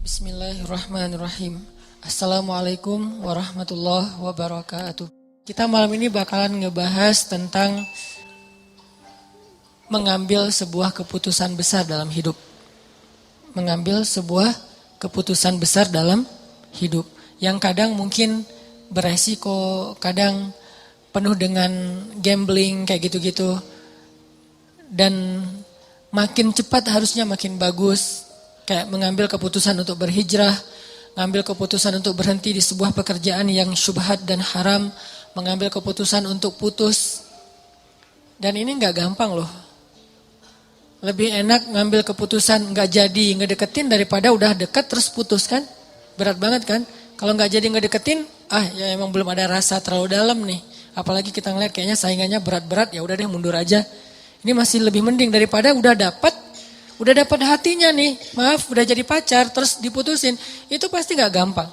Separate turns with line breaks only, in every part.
Bismillahirrahmanirrahim. Assalamualaikum warahmatullahi wabarakatuh. Kita malam ini bakalan ngebahas tentang mengambil sebuah keputusan besar dalam hidup. Mengambil sebuah keputusan besar dalam hidup. Yang kadang mungkin beresiko, kadang penuh dengan gambling kayak gitu-gitu. Dan makin cepat harusnya makin bagus. Kayak mengambil keputusan untuk berhijrah, mengambil keputusan untuk berhenti di sebuah pekerjaan yang syubhat dan haram, mengambil keputusan untuk putus. Dan ini gak gampang loh. Lebih enak ngambil keputusan gak jadi ngedeketin daripada udah deket terus putus kan. Berat banget kan. Kalau gak jadi ngedeketin, ya emang belum ada rasa terlalu dalam nih. Apalagi kita ngeliat kayaknya saingannya berat-berat, ya udah deh mundur aja. Ini masih lebih mending daripada udah dapat hatinya nih, maaf udah jadi pacar terus diputusin, itu pasti gak gampang.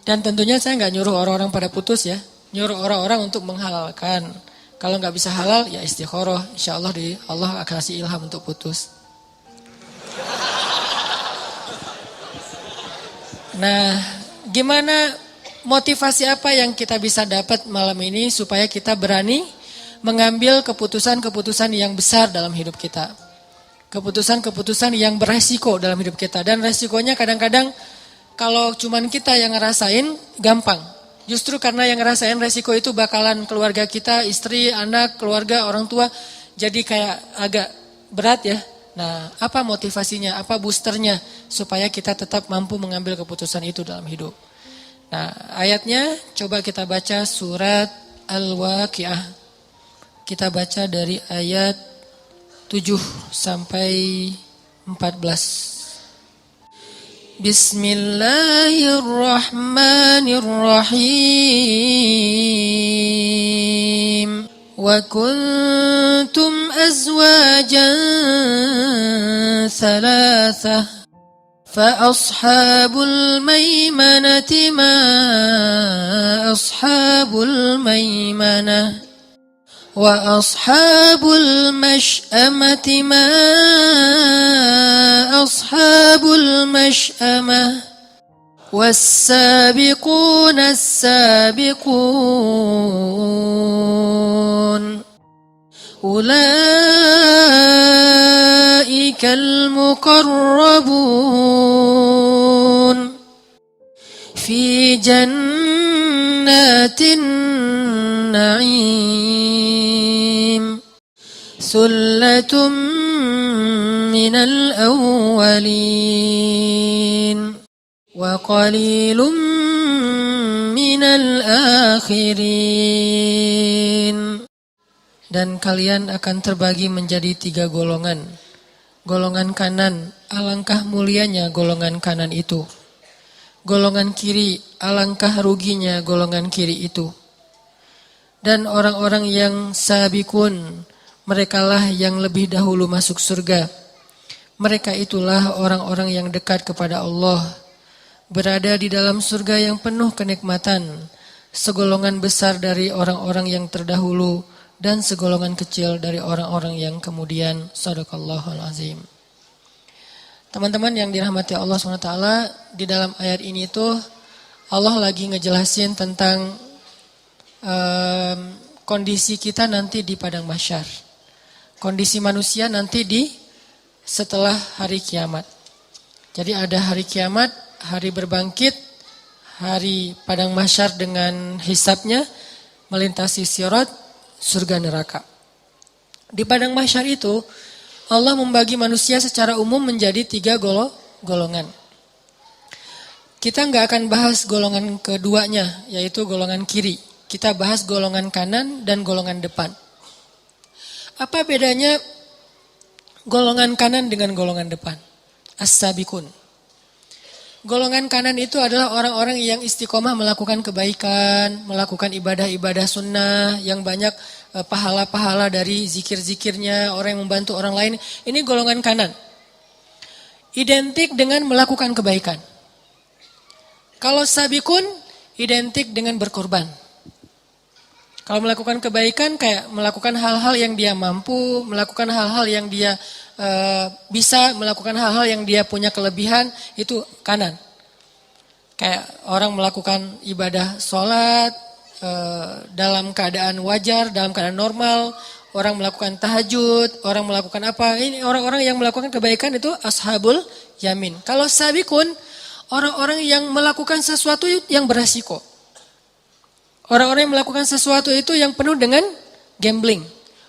Dan tentunya saya gak nyuruh orang-orang pada putus ya, nyuruh orang-orang untuk menghalalkan. Kalau gak bisa halal ya istikharah, insya Allah Allah akan kasih ilham untuk putus. Nah, gimana motivasi apa yang kita bisa dapat malam ini supaya kita berani mengambil keputusan-keputusan yang besar dalam hidup kita. Keputusan-keputusan yang beresiko dalam hidup kita. Dan resikonya kadang-kadang kalau cuman kita yang ngerasain gampang. Justru karena yang ngerasain resiko itu bakalan keluarga kita, istri, anak, keluarga, orang tua. Jadi kayak agak berat ya. Nah, apa motivasinya, apa boosternya supaya kita tetap mampu mengambil keputusan itu dalam hidup. Nah, ayatnya coba kita baca surat Al-Waqiah. Kita baca dari ayat 7 sampai 14. Bismillahirrahmanirrahim. Wa kuntum azwajan thalathah. Fa ashabul maimanati ma ashabul maimanah. وأصحاب المشأمة ما أصحاب المشأمة والسابقون السابقون أولئك المقربون في جنات النعيم ثلة من الأولين وقليل من الآخرين. Dan kalian akan terbagi menjadi 3 golongan. Golongan kanan, alangkah mulianya golongan kanan itu. Golongan kiri, alangkah ruginya golongan kiri itu. Dan orang-orang yang sabikun, merekalah yang lebih dahulu masuk surga. Mereka itulah orang-orang yang dekat kepada Allah, berada di dalam surga yang penuh kenikmatan, segolongan besar dari orang-orang yang terdahulu dan segolongan kecil dari orang-orang yang kemudian. Shadaqallahul azim. Teman-teman yang dirahmati Allah SWT, di dalam ayat ini tuh Allah lagi ngejelasin tentang kondisi kita nanti di padang mahsyar. Kondisi manusia nanti setelah hari kiamat. Jadi ada hari kiamat, hari berbangkit, hari padang mahsyar dengan hisabnya, melintasi sirat, surga neraka. Di padang mahsyar itu Allah membagi manusia secara umum menjadi 3 golongan. Kita nggak akan bahas golongan keduanya, yaitu golongan kiri. Kita bahas golongan kanan dan golongan depan. Apa bedanya golongan kanan dengan golongan depan? As-sabikun. Golongan kanan itu adalah orang-orang yang istiqomah melakukan kebaikan, melakukan ibadah-ibadah sunnah, yang banyak pahala-pahala dari zikir-zikirnya, orang yang membantu orang lain. Ini golongan kanan. Identik dengan melakukan kebaikan. Kalau sabikun, identik dengan berkorban. Kalau melakukan kebaikan kayak melakukan hal-hal yang dia mampu, melakukan hal-hal yang dia bisa, melakukan hal-hal yang dia punya kelebihan, itu kanan. Kayak orang melakukan ibadah sholat dalam keadaan wajar, dalam keadaan normal, orang melakukan tahajud, orang melakukan apa, ini orang-orang yang melakukan kebaikan itu ashabul yamin. Kalau sabikun, orang-orang yang melakukan sesuatu yang beresiko. Orang-orang yang melakukan sesuatu itu yang penuh dengan gambling.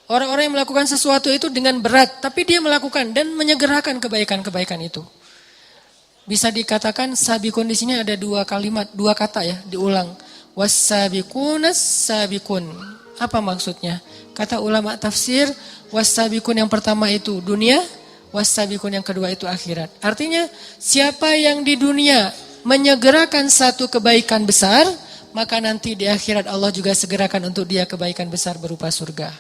Orang-orang yang melakukan sesuatu itu dengan berat, tapi dia melakukan dan menyegerakan kebaikan-kebaikan itu. Bisa dikatakan sabikun di sini ada dua kalimat, dua kata ya, diulang. Was-sabikunas sabikun. Apa maksudnya? Kata ulama tafsir, was-sabikun yang pertama itu dunia, was-sabikun yang kedua itu akhirat. Artinya, siapa yang di dunia menyegerakan satu kebaikan besar, maka nanti di akhirat Allah juga segerakan untuk dia kebaikan besar berupa surga.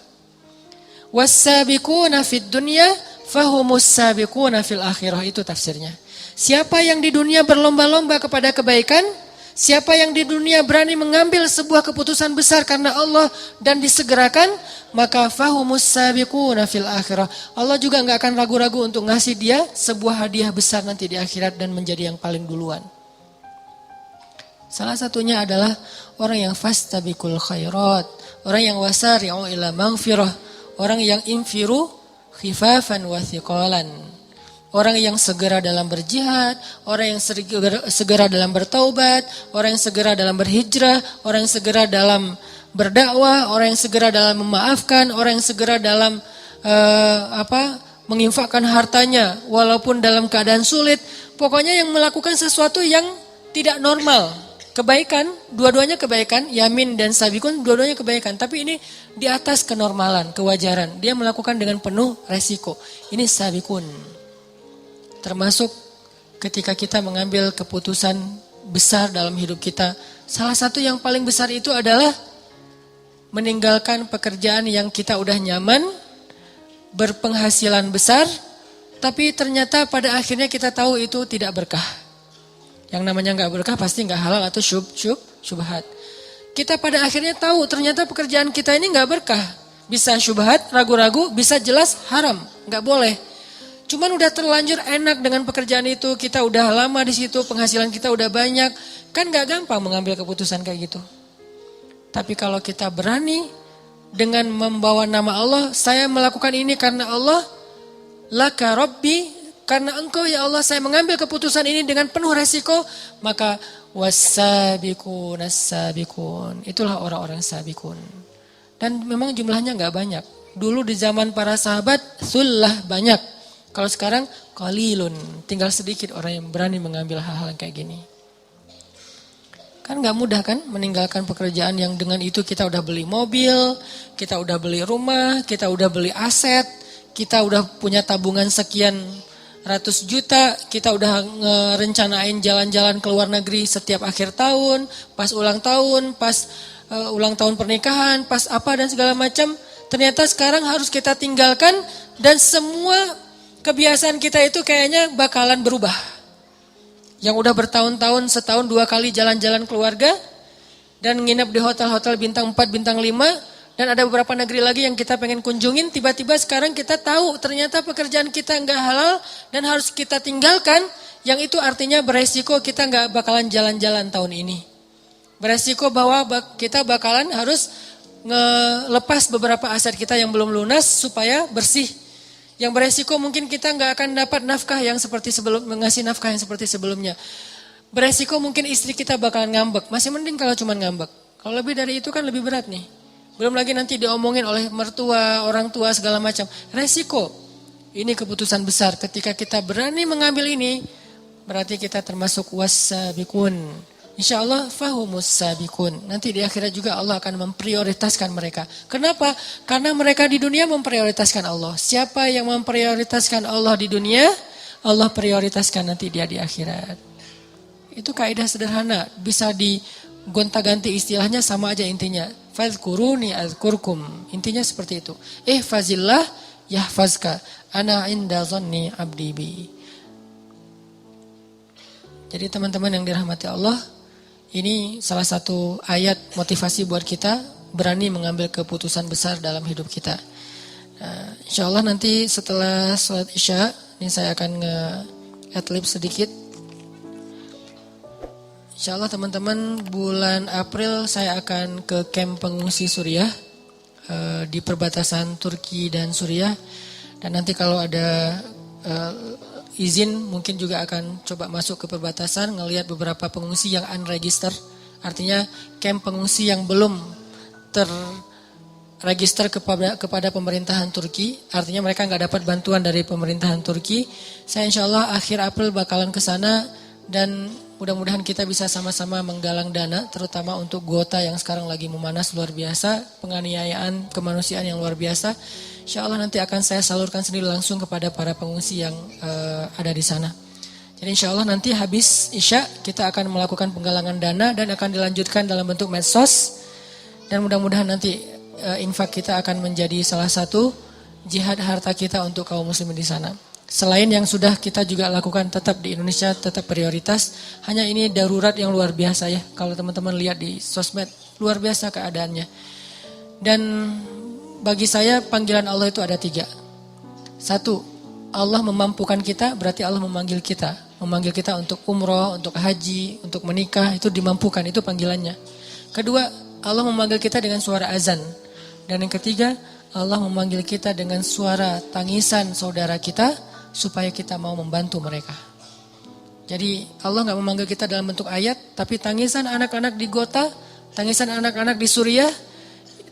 Was-sabiquna fid dunya fahumus sabiquna fil akhirah, itu tafsirnya. Siapa yang di dunia berlomba-lomba kepada kebaikan, siapa yang di dunia berani mengambil sebuah keputusan besar karena Allah dan disegerakan, maka fahumus sabiquna fil akhirah. Allah juga enggak akan ragu-ragu untuk ngasih dia sebuah hadiah besar nanti di akhirat dan menjadi yang paling duluan. Salah satunya adalah orang yang fastabiqul khairat, orang yang wasari'u ila maghfirah, orang yang infiru khifafan wa thiqalan. Orang yang segera dalam berjihad, orang yang segera dalam bertaubat, orang yang segera dalam berhijrah, orang yang segera dalam berdakwah, orang yang segera dalam memaafkan, orang yang segera dalam menginfakkan hartanya walaupun dalam keadaan sulit. Pokoknya yang melakukan sesuatu yang tidak normal. Kebaikan, dua-duanya kebaikan, yamin dan sabikun, dua-duanya kebaikan. Tapi ini di atas kenormalan, kewajaran. Dia melakukan dengan penuh resiko. Ini sabikun. Termasuk ketika kita mengambil keputusan besar dalam hidup kita. Salah satu yang paling besar itu adalah meninggalkan pekerjaan yang kita udah nyaman, berpenghasilan besar, tapi ternyata pada akhirnya kita tahu itu tidak berkah. Yang namanya nggak berkah pasti nggak halal atau syubhat. Kita pada akhirnya tahu ternyata pekerjaan kita ini nggak berkah. Bisa syubhat, ragu-ragu, bisa jelas haram, nggak boleh. Cuman udah terlanjur enak dengan pekerjaan itu, kita udah lama di situ, penghasilan kita udah banyak, kan nggak gampang mengambil keputusan kayak gitu. Tapi kalau kita berani dengan membawa nama Allah, saya melakukan ini karena Allah, laka Rabbi, karena engkau ya Allah saya mengambil keputusan ini dengan penuh resiko, maka was-sabiqun as-sabiqun. Itulah orang-orang sabikun. Dan memang jumlahnya enggak banyak. Dulu di zaman para sahabat sullah banyak. Kalau sekarang qalilun, tinggal sedikit orang yang berani mengambil hal-hal kayak gini. Kan enggak mudah kan meninggalkan pekerjaan yang dengan itu kita udah beli mobil, kita udah beli rumah, kita udah beli aset, kita udah punya tabungan sekian ratus juta, kita udah ngerencanain jalan-jalan ke luar negeri setiap akhir tahun, pas ulang tahun pernikahan, pas apa dan segala macam. Ternyata sekarang harus kita tinggalkan dan semua kebiasaan kita itu kayaknya bakalan berubah. Yang udah bertahun-tahun, setahun 2 kali jalan-jalan keluarga dan nginep di hotel-hotel bintang 4, bintang 5. Dan ada beberapa negeri lagi yang kita pengen kunjungin, tiba-tiba sekarang kita tahu ternyata pekerjaan kita nggak halal dan harus kita tinggalkan. Yang itu artinya beresiko kita nggak bakalan jalan-jalan tahun ini. Beresiko bahwa kita bakalan harus ngelepas beberapa aset kita yang belum lunas supaya bersih. Yang beresiko mungkin kita nggak akan dapat nafkah yang seperti ngasih nafkah yang seperti sebelumnya. Beresiko mungkin istri kita bakalan ngambek. Masih mending kalau cuma ngambek. Kalau lebih dari itu kan lebih berat nih. Belum lagi nanti diomongin oleh mertua, orang tua segala macam. Resiko. Ini keputusan besar. Ketika kita berani mengambil ini, berarti kita termasuk was-sabiqun. Insyaallah fahumus sabiqun. Nanti di akhirat juga Allah akan memprioritaskan mereka. Kenapa? Karena mereka di dunia memprioritaskan Allah. Siapa yang memprioritaskan Allah di dunia, Allah prioritaskan nanti dia di akhirat. Itu kaidah sederhana, bisa digonta-ganti istilahnya sama aja intinya. Fadhkuruni azkurkum. Intinya seperti itu. Ihfazillah yahfazka. Ana inda dhanni abdi bi. Jadi teman-teman yang dirahmati Allah, ini salah satu ayat motivasi buat kita berani mengambil keputusan besar dalam hidup kita. Nah, insya Allah nanti setelah sholat isya, ini saya akan nge-adlib sedikit. Insya Allah teman-teman bulan April saya akan ke camp pengungsi Suriah di perbatasan Turki dan Suriah. Dan nanti kalau ada izin mungkin juga akan coba masuk ke perbatasan, ngelihat beberapa pengungsi yang unregister. Artinya camp pengungsi yang belum terregister kepada pemerintahan Turki. Artinya mereka nggak dapat bantuan dari pemerintahan Turki. Saya insya Allah akhir April bakalan ke sana dan mudah-mudahan kita bisa sama-sama menggalang dana, terutama untuk Ghouta yang sekarang lagi memanas luar biasa, penganiayaan kemanusiaan yang luar biasa. Insya Allah nanti akan saya salurkan sendiri langsung kepada para pengungsi yang ada di sana. Jadi insya Allah nanti habis Isya kita akan melakukan penggalangan dana dan akan dilanjutkan dalam bentuk medsos. Dan mudah-mudahan nanti infak kita akan menjadi salah satu jihad harta kita untuk kaum muslimin di sana. Selain yang sudah kita juga lakukan tetap di Indonesia, tetap prioritas. Hanya ini darurat yang luar biasa ya. Kalau teman-teman lihat di sosmed, luar biasa keadaannya. Dan bagi saya panggilan Allah itu ada 3. 1, Allah memampukan kita, berarti Allah memanggil kita. Memanggil kita untuk umroh, untuk haji, untuk menikah, itu dimampukan, itu panggilannya. Kedua, Allah memanggil kita dengan suara azan. Dan yang ketiga, Allah memanggil kita dengan suara tangisan saudara kita supaya kita mau membantu mereka. Jadi Allah gak memanggil kita dalam bentuk ayat, tapi tangisan anak-anak di Ghouta, tangisan anak-anak di Suriah,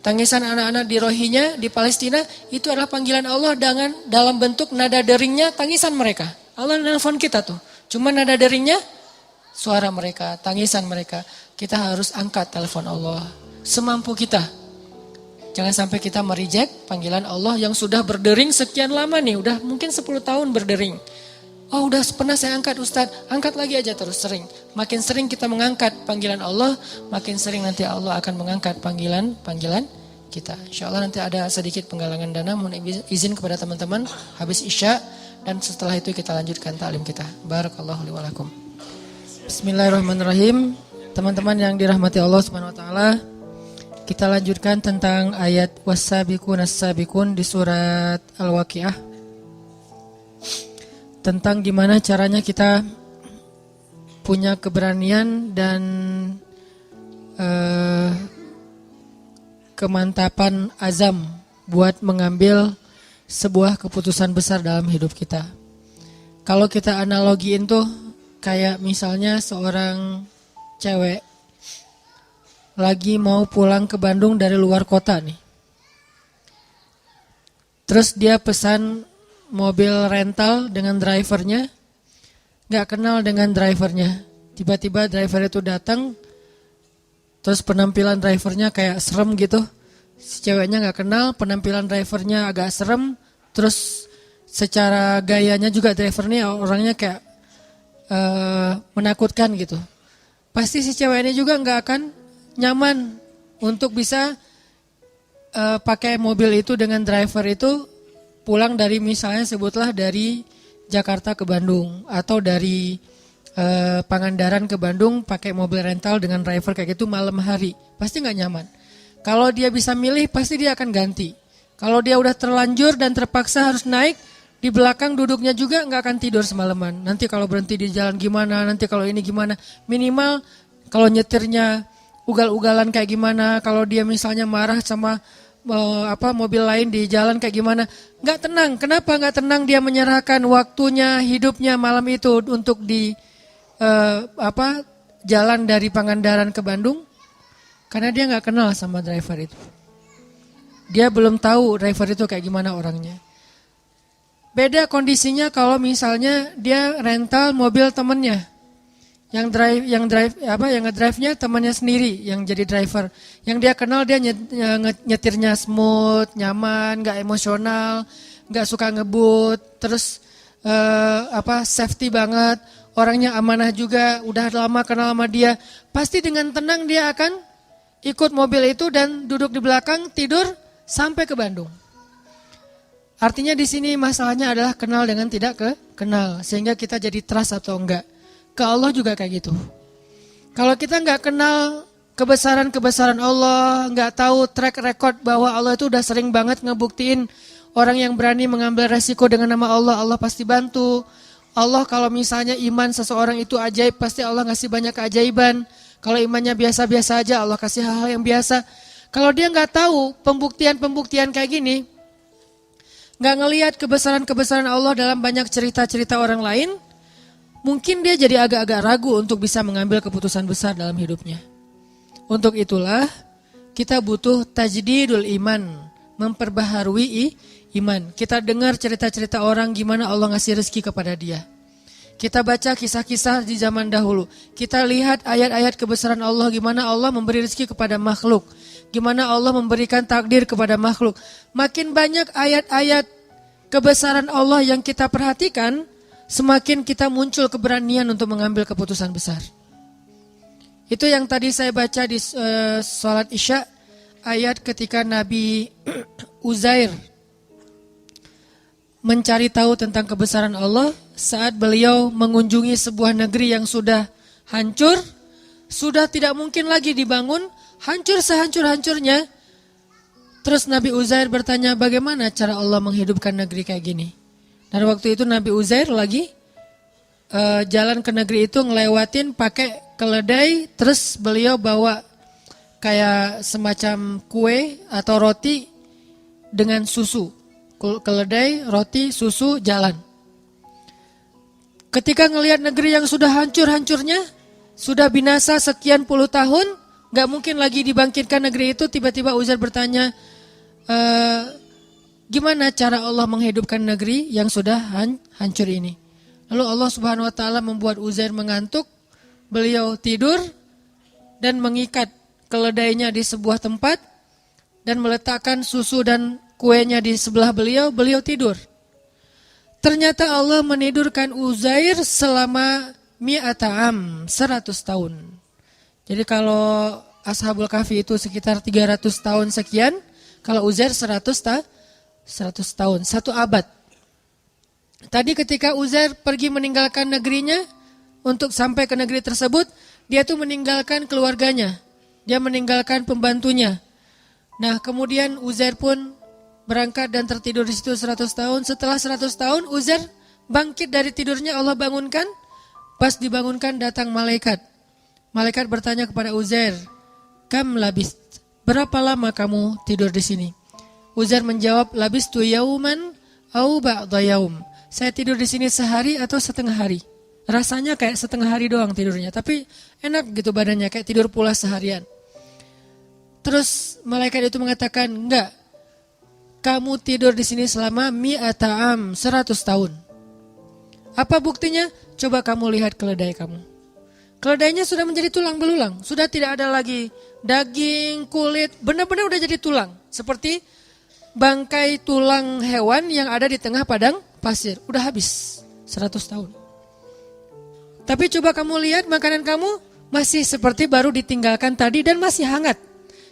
tangisan anak-anak di Rohingya, di Palestina, itu adalah panggilan Allah dengan dalam bentuk nada deringnya tangisan mereka. Allah nelfon kita tuh, cuma nada deringnya suara mereka, tangisan mereka. Kita harus angkat telepon Allah semampu kita. Jangan sampai kita mereject panggilan Allah yang sudah berdering sekian lama nih. Udah mungkin 10 tahun berdering. Oh udah pernah saya angkat Ustadz. Angkat lagi aja terus sering. Makin sering kita mengangkat panggilan Allah, makin sering nanti Allah akan mengangkat panggilan kita. Insya Allah nanti ada sedikit penggalangan dana. Mohon izin kepada teman-teman habis Isya. Dan setelah itu kita lanjutkan ta'lim kita. Barakallahu li wa lakum. Bismillahirrahmanirrahim. Teman-teman yang dirahmati Allah Subhanahu wa taala, kita lanjutkan tentang ayat was-sabiqun as-sabiqun di surat Al-Waqiah. Tentang gimana caranya kita punya keberanian dan kemantapan azam buat mengambil sebuah keputusan besar dalam hidup kita. Kalau kita analogiin tuh kayak misalnya seorang cewek lagi mau pulang ke Bandung dari luar kota nih. Terus dia pesan mobil rental dengan drivernya, gak kenal dengan drivernya. Tiba-tiba driver itu datang, terus penampilan drivernya kayak serem gitu. Si ceweknya gak kenal, penampilan drivernya agak serem, terus secara gayanya juga drivernya orangnya kayak menakutkan gitu. Pasti si cewek ini juga gak akan nyaman untuk bisa pakai mobil itu dengan driver itu pulang dari misalnya sebutlah dari Jakarta ke Bandung atau dari Pangandaran ke Bandung pakai mobil rental dengan driver kayak gitu malam hari. Pasti gak nyaman. Kalau dia bisa milih pasti dia akan ganti. Kalau dia udah terlanjur dan terpaksa harus naik, di belakang duduknya juga gak akan tidur semalaman. Nanti kalau berhenti di jalan gimana, nanti kalau ini gimana. Minimal kalau nyetirnya ugal-ugalan kayak gimana, kalau dia misalnya marah sama mobil lain di jalan kayak gimana. Gak tenang, kenapa gak tenang dia menyerahkan waktunya, hidupnya malam itu untuk di jalan dari Pangandaran ke Bandung? Karena dia gak kenal sama driver itu. Dia belum tahu driver itu kayak gimana orangnya. Beda kondisinya kalau misalnya dia rental mobil temennya. Yang ngedrive-nya temannya sendiri yang jadi driver. Yang dia kenal dia nyetirnya smooth, nyaman, gak emosional, gak suka ngebut, terus safety banget. orangnya amanah juga, udah lama kenal sama dia, pasti dengan tenang dia akan ikut mobil itu dan duduk di belakang, tidur sampai ke Bandung. Artinya di sini masalahnya adalah kenal dengan tidak kenal, sehingga kita jadi trust atau enggak. Ke Allah juga kayak gitu. Kalau kita enggak kenal kebesaran-kebesaran Allah, enggak tahu track record bahwa Allah itu udah sering banget ngebuktiin orang yang berani mengambil resiko dengan nama Allah, Allah pasti bantu. Allah kalau misalnya iman seseorang itu ajaib, pasti Allah ngasih banyak keajaiban. Kalau imannya biasa-biasa aja, Allah kasih hal-hal yang biasa. Kalau dia enggak tahu pembuktian-pembuktian kayak gini, nggak ngelihat kebesaran-kebesaran Allah dalam banyak cerita-cerita orang lain, mungkin dia jadi agak-agak ragu untuk bisa mengambil keputusan besar dalam hidupnya. Untuk itulah kita butuh tajdidul iman, memperbaharui iman. Kita dengar cerita-cerita orang gimana Allah ngasih rezeki kepada dia. Kita baca kisah-kisah di zaman dahulu. Kita lihat ayat-ayat kebesaran Allah, gimana Allah memberi rezeki kepada makhluk. Gimana Allah memberikan takdir kepada makhluk. Makin banyak ayat-ayat kebesaran Allah yang kita perhatikan, semakin kita muncul keberanian untuk mengambil keputusan besar. Itu yang tadi saya baca di sholat Isya, ayat ketika Nabi Uzair mencari tahu tentang kebesaran Allah saat beliau mengunjungi sebuah negeri yang sudah hancur, sudah tidak mungkin lagi dibangun, hancur sehancur-hancurnya. Terus Nabi Uzair bertanya, bagaimana cara Allah menghidupkan negeri kayak gini? Dan waktu itu Nabi Uzair lagi jalan ke negeri itu ngelewatin pakai keledai, terus beliau bawa kayak semacam kue atau roti dengan susu. Keledai, roti, susu, jalan. Ketika ngelihat negeri yang sudah hancur-hancurnya, sudah binasa sekian puluh tahun, gak mungkin lagi dibangkitkan negeri itu, tiba-tiba Uzair bertanya, gimana cara Allah menghidupkan negeri yang sudah hancur ini? Lalu Allah Subhanahu wa taala membuat Uzair mengantuk, beliau tidur dan mengikat keledainya di sebuah tempat dan meletakkan susu dan kuenya di sebelah beliau, beliau tidur. Ternyata Allah menidurkan Uzair selama mi'ata'am, 100 tahun. Jadi kalau Ashabul Kahfi itu sekitar 300 tahun sekian, kalau Uzair 100 tahun, 1 abad. Tadi ketika Uzair pergi meninggalkan negerinya untuk sampai ke negeri tersebut, dia tuh meninggalkan keluarganya, dia meninggalkan pembantunya. Nah kemudian Uzair pun berangkat dan tertidur di situ 100 tahun. Setelah 100 tahun Uzair bangkit dari tidurnya, Allah bangunkan. Pas dibangunkan datang malaikat. Malaikat bertanya kepada Uzair, "Kam labist? Berapa lama kamu tidur di sini?" Uzair menjawab, "Labistu yauman au ba'da yaum." Saya tidur di sini sehari atau setengah hari. Rasanya kayak setengah hari doang tidurnya, tapi enak gitu badannya, kayak tidur pulas seharian. Terus malaikat itu mengatakan, "Enggak. Kamu tidur di sini selama mi'ata'am, 100 tahun. Apa buktinya? Coba kamu lihat keledai kamu. Keledainya sudah menjadi tulang belulang. Sudah tidak ada lagi daging, kulit. Benar-benar udah jadi tulang. Seperti bangkai tulang hewan yang ada di tengah padang pasir. Udah habis 100 tahun. Tapi coba kamu lihat makanan kamu masih seperti baru ditinggalkan tadi dan masih hangat.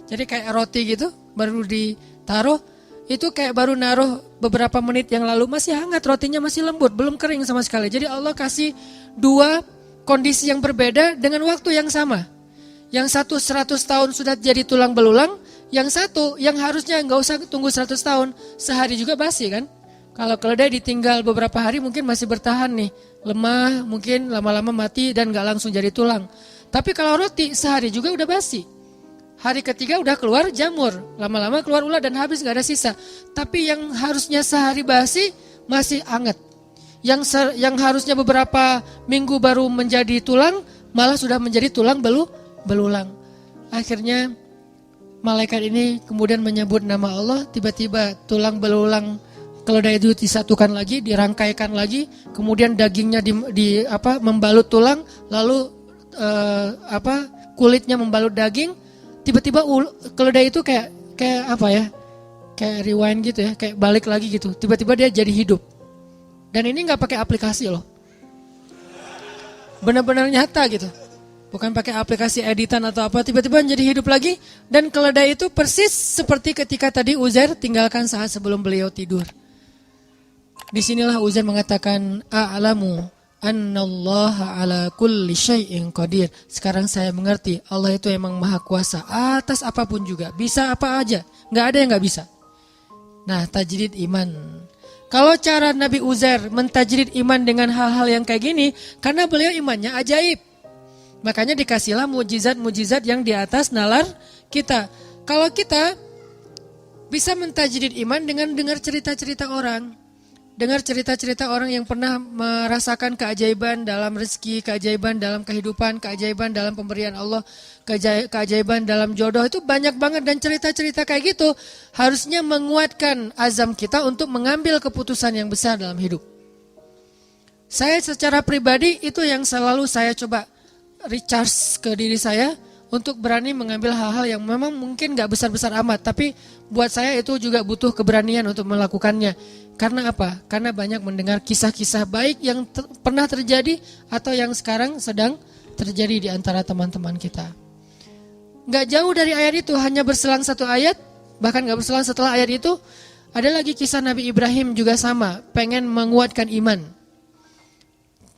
Jadi kayak roti gitu, baru ditaruh. Itu kayak baru naruh beberapa menit yang lalu, masih hangat, rotinya masih lembut, belum kering sama sekali. Jadi Allah kasih dua kondisi yang berbeda dengan waktu yang sama. Yang satu 100 tahun sudah jadi tulang belulang, yang satu yang harusnya nggak usah tunggu 100 tahun, sehari juga basi kan. Kalau keledai ditinggal beberapa hari mungkin masih bertahan nih, lemah, mungkin lama-lama mati dan nggak langsung jadi tulang. Tapi kalau roti sehari juga udah basi. Hari ketiga udah keluar jamur, lama-lama keluar ulat dan habis gak ada sisa. Tapi yang harusnya sehari basi masih hangat. Yang harusnya beberapa minggu baru menjadi tulang, malah sudah menjadi tulang belulang. Akhirnya malaikat ini kemudian menyebut nama Allah, tiba-tiba tulang belulang keledai itu disatukan lagi, dirangkaikan lagi, kemudian dagingnya membalut tulang, lalu kulitnya membalut daging. Tiba-tiba keledai itu kayak apa ya, kayak rewind gitu ya, kayak balik lagi gitu. Tiba-tiba dia jadi hidup. Dan ini nggak pakai aplikasi loh. benar-benar nyata gitu. Bukan pakai aplikasi editan atau apa, tiba-tiba jadi hidup lagi. Dan keledai itu persis seperti ketika tadi Uzair tinggalkan saat sebelum beliau tidur. Disinilah Uzair mengatakan, a'lamu annallaha ala kulli syai'in qadir. Sekarang saya mengerti, Allah itu emang maha kuasa atas apapun juga. Bisa apa aja, gak ada yang gak bisa. Nah, tajdid iman. Kalau cara Nabi Uzair mentajdid iman dengan hal-hal yang kayak gini, karena beliau imannya ajaib. Makanya dikasihlah mujizat-mujizat yang di atas nalar kita. Kalau kita bisa mentajdid iman dengan dengar cerita-cerita orang. Dengar cerita-cerita orang yang pernah merasakan keajaiban dalam rezeki, keajaiban dalam kehidupan, keajaiban dalam pemberian Allah, keajaiban dalam jodoh. Itu banyak banget dan cerita-cerita kayak gitu harusnya menguatkan azam kita untuk mengambil keputusan yang besar dalam hidup. Saya secara pribadi itu yang selalu saya coba recharge ke diri saya untuk berani mengambil hal-hal yang memang mungkin gak besar-besar amat. Tapi buat saya itu juga butuh keberanian untuk melakukannya. Karena apa? Karena banyak mendengar kisah-kisah baik yang pernah terjadi atau yang sekarang sedang terjadi di antara teman-teman kita. Gak jauh dari ayat itu, hanya berselang satu ayat, bahkan gak berselang setelah ayat itu, ada lagi kisah Nabi Ibrahim juga sama, pengen menguatkan iman.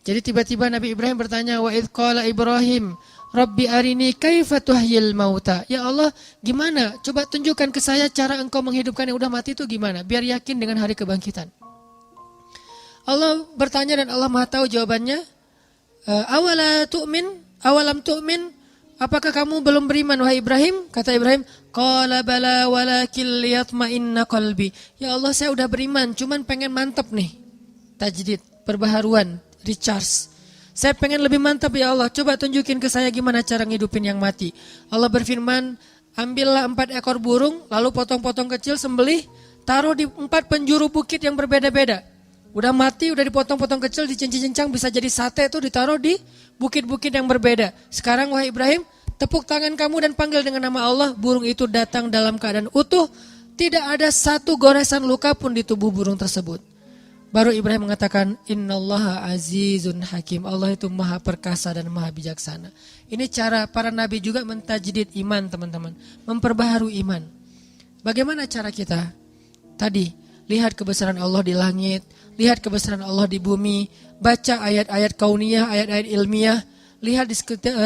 Jadi tiba-tiba Nabi Ibrahim bertanya, wa idh qala Ibrahim, Rabbi arini kaifa tuhyil mauta. Ya Allah, gimana? Coba tunjukkan ke saya cara engkau menghidupkan yang udah mati itu gimana? Biar yakin dengan hari kebangkitan. Allah bertanya dan Allah Maha tahu jawabannya. Awalam tu'min? Apakah kamu belum beriman wahai Ibrahim? Kata Ibrahim, qala bala walakin liyatma'inna qalbi. Ya Allah, saya udah beriman, cuman pengen mantap nih. Tajdid, perbaharuan, recharge. Saya pengen lebih mantap ya Allah, coba tunjukin ke saya gimana cara ngidupin yang mati. Allah berfirman, ambillah 4 ekor burung, lalu potong-potong kecil, sembelih, taruh di 4 penjuru bukit yang berbeda-beda. Udah mati, udah dipotong-potong kecil, dicincang-cincang, bisa jadi sate itu ditaruh di bukit-bukit yang berbeda. Sekarang wahai Ibrahim, tepuk tangan kamu dan panggil dengan nama Allah, burung itu datang dalam keadaan utuh, tidak ada satu goresan luka pun di tubuh burung tersebut. Baru Ibrahim mengatakan, innallaha azizun hakim. Allah itu maha perkasa dan maha bijaksana. Ini cara para nabi juga mentajdid iman teman-teman. Memperbaharui iman. Bagaimana cara kita? Tadi, lihat kebesaran Allah di langit. Lihat kebesaran Allah di bumi. Baca ayat-ayat kauniyah, ayat-ayat ilmiah. Lihat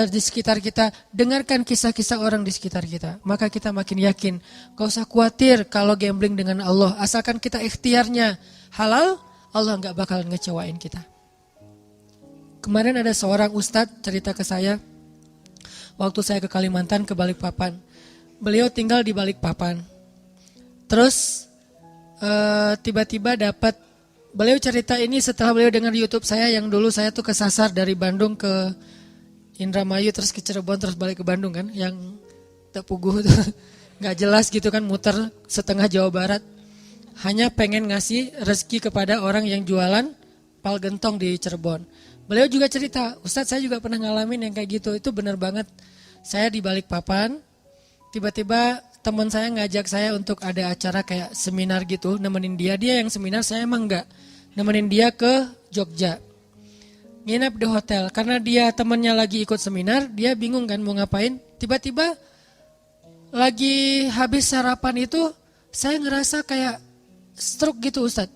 di sekitar kita. Dengarkan kisah-kisah orang di sekitar kita. Maka kita makin yakin. Gak usah khawatir kalau gambling dengan Allah. Asalkan kita ikhtiarnya halal, Allah gak bakalan ngecewain kita. Kemarin ada seorang ustadz cerita ke saya, waktu saya ke Kalimantan, ke Balikpapan. Beliau tinggal di Balikpapan. Terus tiba-tiba dapat, beliau cerita ini setelah beliau dengar YouTube saya, yang dulu saya tuh kesasar dari Bandung ke Indramayu, terus ke Cirebon, terus balik ke Bandung kan, yang tepuguh tuh, gak jelas gitu kan, muter setengah Jawa Barat. Hanya pengen ngasih rezeki kepada orang yang jualan pal gentong di Cirebon. Beliau juga cerita, Ustadz saya juga pernah ngalamin yang kayak gitu. Itu benar banget. Saya di Balikpapan, tiba-tiba teman saya ngajak saya untuk ada acara kayak seminar gitu, nemenin dia. Dia yang seminar, saya emang enggak. Nemenin dia ke Jogja. Nginep di hotel, karena dia temannya lagi ikut seminar, dia bingung kan mau ngapain. Tiba-tiba lagi habis sarapan itu, saya ngerasa kayak stroke gitu Ustadz.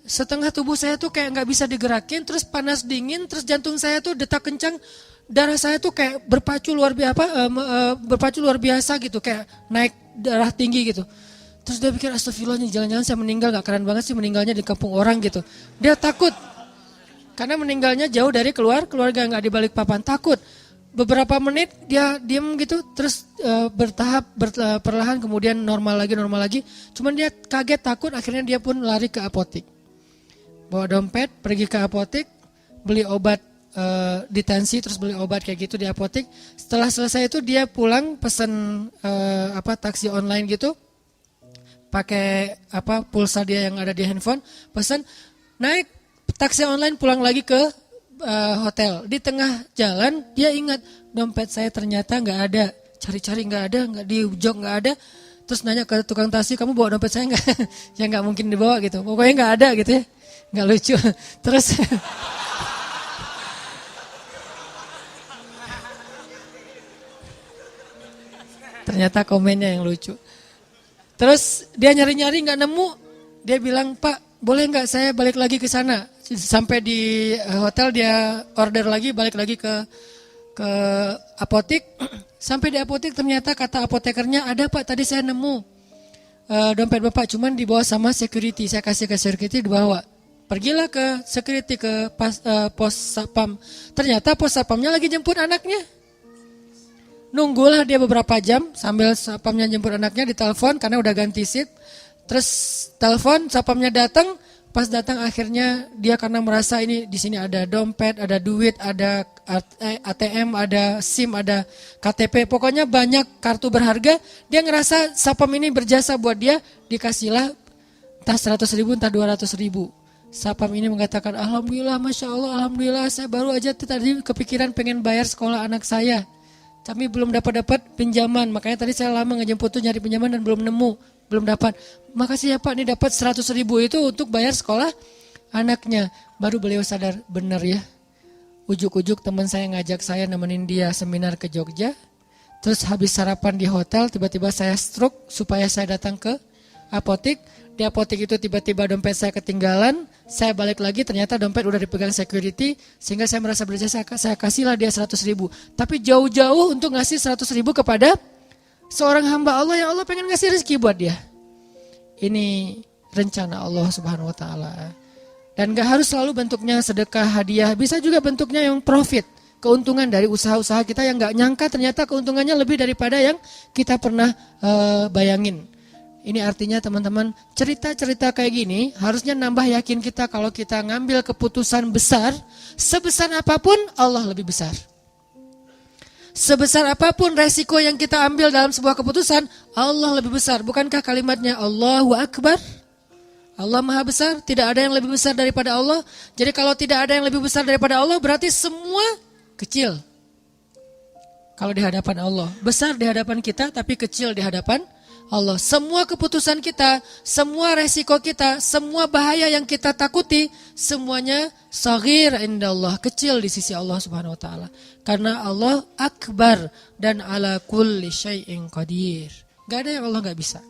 Setengah tubuh saya tuh kayak gak bisa digerakin, terus panas dingin, terus jantung saya tuh detak kencang, darah saya tuh kayak berpacu luar biasa gitu, kayak naik darah tinggi gitu. Terus dia pikir astagfirullah nih, jangan-jangan saya meninggal, gak keren banget sih meninggalnya di kampung orang gitu. Dia takut, karena meninggalnya jauh dari keluarga, gak di Balikpapan, takut. Beberapa menit dia diam gitu, terus perlahan kemudian normal lagi. Cuman dia kaget, takut, akhirnya dia pun lari ke apotek. Bawa dompet, pergi ke apotek, beli obat ditensi, terus beli obat kayak gitu di apotek. Setelah selesai itu dia pulang pesen taksi online gitu, pakai pulsa dia yang ada di handphone, pesen, naik taksi online pulang lagi ke hotel. Di tengah jalan dia ingat dompet saya ternyata nggak ada, cari-cari nggak ada, nggak di jok nggak ada. Terus nanya ke tukang taksi, kamu bawa dompet saya nggak? Ya nggak mungkin dibawa gitu, pokoknya nggak ada gitu ya, nggak lucu. Terus Ternyata komennya yang lucu. Terus dia nyari-nyari nggak nemu, dia bilang, Pak boleh nggak saya balik lagi ke sana? Sampai di hotel dia order lagi, balik lagi ke apotek. Sampai di apotek ternyata kata apotekernya, ada Pak tadi saya nemu dompet Bapak, cuman dibawa sama security. Saya kasih ke security, dibawa. Pergilah ke security, ke pos satpam. Ternyata pos satpamnya lagi jemput anaknya. Nunggulah dia beberapa jam sambil satpamnya jemput anaknya, ditelepon karena udah ganti shift. Terus telepon, satpamnya datang. Pas datang akhirnya dia karena merasa ini di sini ada dompet, ada duit, ada ATM, ada SIM, ada KTP. Pokoknya banyak kartu berharga. Dia ngerasa satpam ini berjasa buat dia. Dikasihlah entah 100.000, entah 200.000. Satpam ini mengatakan, Alhamdulillah, Masya Allah, Alhamdulillah, saya baru aja tadi kepikiran pengen bayar sekolah anak saya. Kami belum dapat pinjaman, makanya tadi saya lama ngejemput tuh nyari pinjaman dan belum nemu, belum dapat. Makasih ya Pak, ini dapat 100.000 itu untuk bayar sekolah anaknya. Baru beliau sadar, benar ya. Ujuk-ujuk teman saya ngajak saya nemenin dia seminar ke Jogja. Terus habis sarapan di hotel, tiba-tiba saya stroke supaya saya datang ke apotek. Di apotek itu tiba-tiba dompet saya ketinggalan. Saya balik lagi, ternyata dompet udah dipegang security. Sehingga saya merasa berjasa, saya kasihlah dia 100.000. Tapi jauh-jauh untuk ngasih 100.000 kepada seorang hamba Allah yang Allah pengen ngasih rezeki buat dia. Ini rencana Allah Subhanahu Wa Taala. Dan gak harus selalu bentuknya sedekah, hadiah. Bisa juga bentuknya yang profit. Keuntungan dari usaha-usaha kita yang gak nyangka ternyata keuntungannya lebih daripada yang kita pernah bayangin. Ini artinya teman-teman, cerita-cerita kayak gini harusnya nambah yakin kita kalau kita ngambil keputusan besar, sebesar apapun Allah lebih besar. Sebesar apapun resiko yang kita ambil dalam sebuah keputusan, Allah lebih besar. Bukankah kalimatnya Allahu Akbar? Allah Maha Besar, tidak ada yang lebih besar daripada Allah. Jadi kalau tidak ada yang lebih besar daripada Allah, berarti semua kecil. Kalau di hadapan Allah, besar di hadapan kita tapi kecil di hadapan Allah. Semua keputusan kita, semua resiko kita, semua bahaya yang kita takuti, semuanya saghir indallah, kecil di sisi Allah Subhanahu Wa Taala. Karena Allah akbar dan ala kulli syai'in qadir. Gak ada yang Allah gak bisa.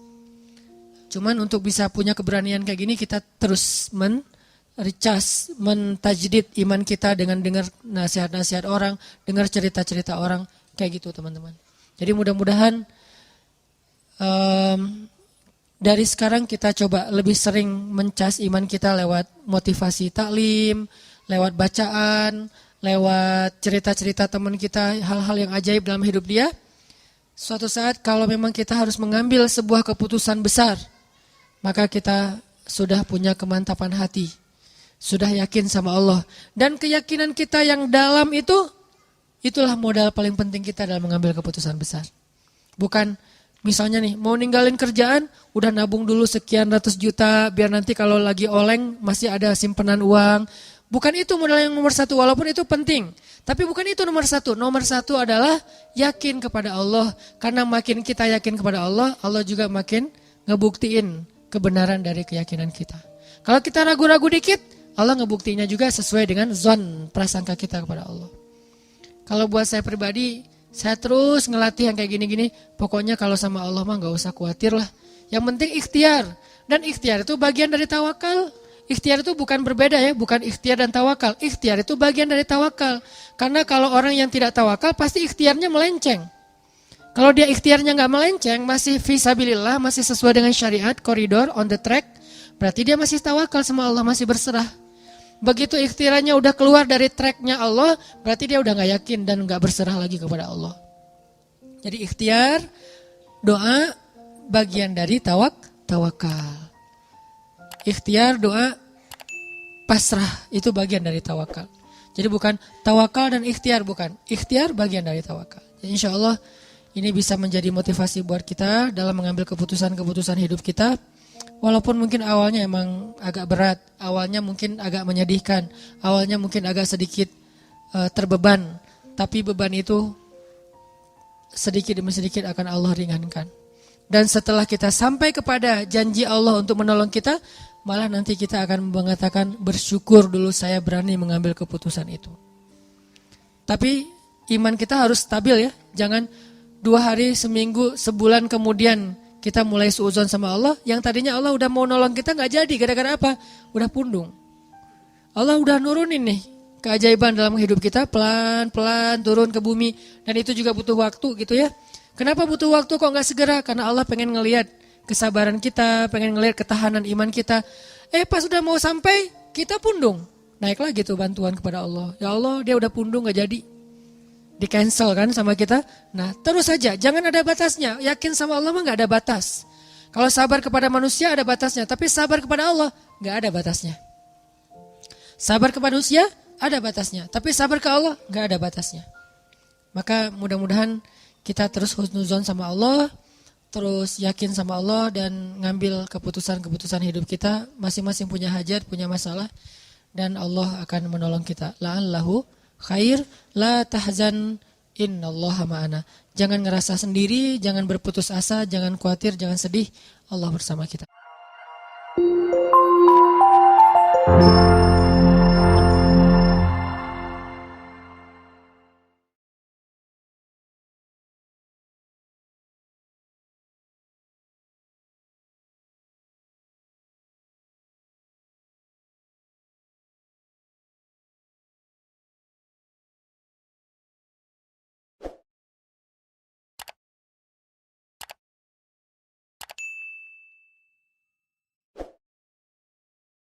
Cuman untuk bisa punya keberanian kayak gini, kita terus recas, mentajdid iman kita dengan dengar nasihat-nasihat orang, dengar cerita-cerita orang, kayak gitu teman-teman. Jadi mudah-mudahan dari sekarang kita coba lebih sering mencas iman kita lewat motivasi taklim, lewat bacaan, lewat cerita-cerita teman kita, hal-hal yang ajaib dalam hidup dia. Suatu saat kalau memang kita harus mengambil sebuah keputusan besar, maka kita sudah punya kemantapan hati, sudah yakin sama Allah. Dan keyakinan kita yang dalam itu, itulah modal paling penting kita dalam mengambil keputusan besar. Bukan misalnya nih, mau ninggalin kerjaan, udah nabung dulu sekian ratus juta, biar nanti kalau lagi oleng masih ada simpanan uang. Bukan itu modal yang nomor satu, walaupun itu penting. Tapi bukan itu nomor satu. Nomor satu adalah yakin kepada Allah. Karena makin kita yakin kepada Allah, Allah juga makin ngebuktiin kebenaran dari keyakinan kita. Kalau kita ragu-ragu dikit, Allah ngebuktiinnya juga sesuai dengan zon prasangka kita kepada Allah. Kalau buat saya pribadi, saya terus ngelatih yang kayak gini-gini. Pokoknya kalau sama Allah mah gak usah khawatir lah. Yang penting ikhtiar. Dan ikhtiar itu bagian dari tawakal. Ikhtiar itu bukan berbeda ya. Bukan ikhtiar dan tawakal. Ikhtiar itu bagian dari tawakal. Karena kalau orang yang tidak tawakal pasti ikhtiarnya melenceng. Kalau dia ikhtiarnya gak melenceng, masih fisabilillah, masih sesuai dengan syariat, koridor, on the track. Berarti dia masih tawakal sama Allah, masih berserah. Begitu ikhtiarnya udah keluar dari tracknya Allah, berarti dia udah gak yakin dan gak berserah lagi kepada Allah. Jadi ikhtiar, doa, bagian dari tawakal. Ikhtiar, doa, pasrah, itu bagian dari tawakal. Jadi bukan tawakal dan ikhtiar, bukan. Ikhtiar bagian dari tawakal. Jadi insya Allah ini bisa menjadi motivasi buat kita dalam mengambil keputusan-keputusan hidup kita. Walaupun mungkin awalnya emang agak berat, awalnya mungkin agak menyedihkan, awalnya mungkin agak sedikit terbeban, tapi beban itu sedikit demi sedikit akan Allah ringankan. Dan setelah kita sampai kepada janji Allah untuk menolong kita, malah nanti kita akan mengatakan bersyukur dulu saya berani mengambil keputusan itu. Tapi iman kita harus stabil ya, jangan 2 hari, seminggu, sebulan kemudian kita mulai suudzon sama Allah, yang tadinya Allah udah mau nolong kita nggak jadi, gara-gara apa? Udah pundung. Allah udah nurunin nih keajaiban dalam hidup kita, pelan-pelan turun ke bumi, dan itu juga butuh waktu gitu ya. Kenapa butuh waktu kok nggak segera? Karena Allah pengen ngelihat kesabaran kita, pengen ngelihat ketahanan iman kita. Pas udah mau sampai, kita pundung. Naik lagi tuh bantuan kepada Allah. Ya Allah, dia udah pundung nggak jadi. Di cancel kan sama kita. Nah terus saja, jangan ada batasnya. Yakin sama Allah mah gak ada batas. Kalau sabar kepada manusia ada batasnya, tapi sabar kepada Allah gak ada batasnya. Sabar kepada manusia ada batasnya, tapi sabar ke Allah gak ada batasnya. Maka mudah-mudahan kita terus husnuzon sama Allah, terus yakin sama Allah, dan ngambil keputusan-keputusan hidup kita. Masing-masing punya hajat, punya masalah, dan Allah akan menolong kita. La'allahu khair, la tahzan, innallaha ma'ana. Jangan ngerasa sendiri, jangan berputus asa, jangan khawatir, jangan sedih. Allah bersama kita.